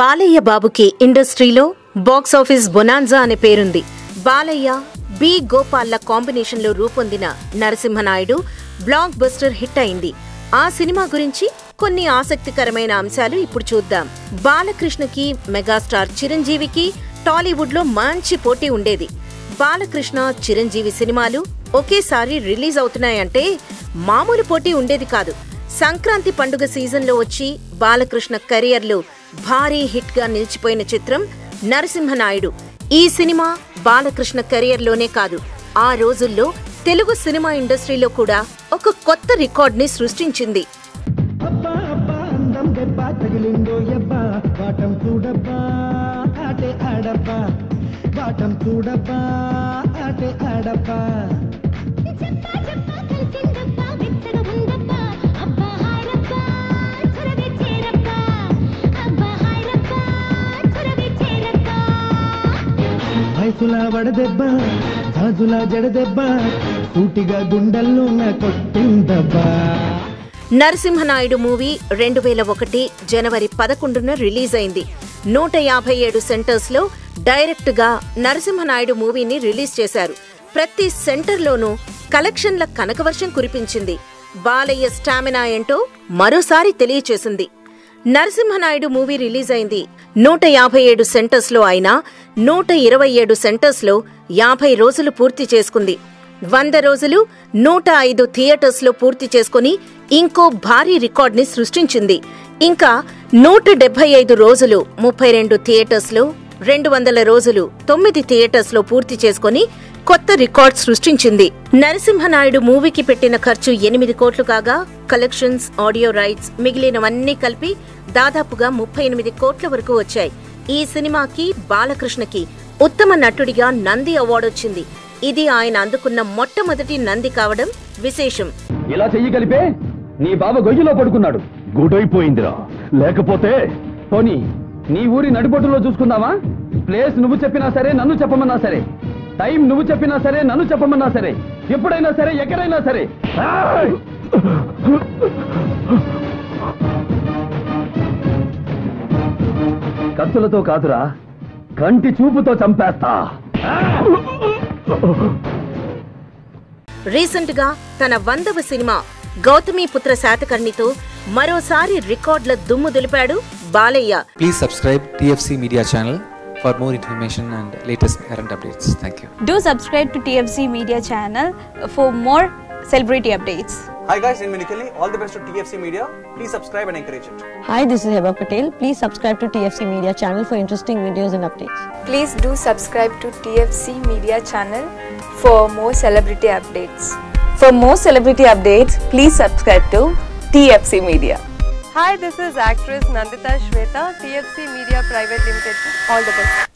బాలయ్య బాబుకి ఇండస్ట్రీలో box office bonanza అనే పేరుంది. బాలయ్య, బి గోపాల్ల కాంబినేషన్ లో రూపొందిన నరసింహనాయుడు బ్లాక్ బస్టర్ హిట్ అయింది. ఆ సినిమా గురించి కొన్ని ఆసక్తికరమైన అంశాలు ఇప్పుడు చూద్దాం. బాలకృష్ణకి, మెగాస్టార్ చిరంజీవికి టాలీవుడ్ లో మంచి పోటీ ఉండేది. బాలకృష్ణ, చిరంజీవి సినిమాలు ఒకేసారి రిలీజ్ అవుతున్నాయంటే మామూలు పోటీ ఉండేది కాదు. సంక్రాంతి పండుగ సీజన్లో వచ్చి బాలకృష్ణ కెరియర్లో భారీ హిట్ గా నిలిచిపోయిన చిత్రం నరసింహనాయుడు. ఈ సినిమా బాలకృష్ణ కెరియర్లోనే కాదు, ఆ రోజుల్లో తెలుగు సినిమా ఇండస్ట్రీలో కూడా ఒక కొత్త రికార్డ్ ని సృష్టించింది. నరసింహనాయుడు మూవీ 2001 జనవరి 11న రిలీజ్ అయింది. 157 సెంటర్స్ లో డైరెక్ట్ గా నరసింహనాయుడు మూవీని రిలీజ్ చేశారు. ప్రతి సెంటర్లోనూ కలెక్షన్ల కనకవర్షం కురిపించింది. బాలయ్య స్టామినా ఏంటో మరోసారి తెలియచేసింది. నరసింహనాయుడు మూవీ రిలీజ్ అయింది 157 సెంటర్స్ లో అయినా 127 సెంటర్స్ లో 50 రోజులు పూర్తి చేసుకుంది. 100 రోజులు 105 థియేటర్స్ లో పూర్తి చేసుకుని ఇంకో భారీ రికార్డ్ ని సృష్టించింది. ఇంకా 175 రోజులు 32 థియేటర్స్ లో, 200 రోజులు 9 థియేటర్స్ లో పూర్తి చేసుకుని కొత్త రికార్డ్ సృష్టించింది. నరసింహనాయుడు మూవీకి పెట్టిన ఖర్చు 8 కోట్లు కాగా, కలెక్షన్స్, ఆడియో రైట్స్ మిగిలినవన్నీ కలిపి దాదాపుగా 38 కోట్ల వరకు వచ్చాయి. ఈ సినిమాకి బాలకృష్ణకి ఉత్తమ నటుడిగా నంది అవార్డు వచ్చింది. ఇది ఆయన అందుకున్న మొట్టమొదటి నంది కావడం విశేషం. ఇలా చెయ్యగలిపే నీ బావ గొయ్యిలో పడుకున్నాడు. గుడైపోయిందిరా. లేకపోతే పోనీ నీ ఊరి నడిబొట్టులో చూసుకుందామా? ప్లేస్ నువ్వు చెప్పినా సరే, నన్ను చెప్పమన్నా సరే, టైం నువ్వు చెప్పినా సరే, నన్ను చెప్పమన్నా సరే, ఎప్పుడైనా సరే, ఎక్కడైనా సరే. కత్తులతో కాదురా, కంటి చూపుతో చంపేస్తా. రీసెంట్ గా తన 100వ సినిమా గౌతమిపుత్ర శాతకర్ణితో మరోసారి రికార్డుల దుమ్ము దులిపాడు Balayya. Please subscribe TFC Media channel for more information and latest current updates. Thank you. Do subscribe to TFC Media channel for more celebrity updates. Hi guys, I'm Minikali. All the best to TFC Media. Please subscribe and encourage it. Hi, this is Heba Patel. Please subscribe to TFC Media channel for interesting videos and updates. Please do subscribe to TFC Media channel for more celebrity updates. For more celebrity updates, please subscribe to TFC Media. Hi, this is actress Nandita Shweta, TFC Media Private Limited. All the best.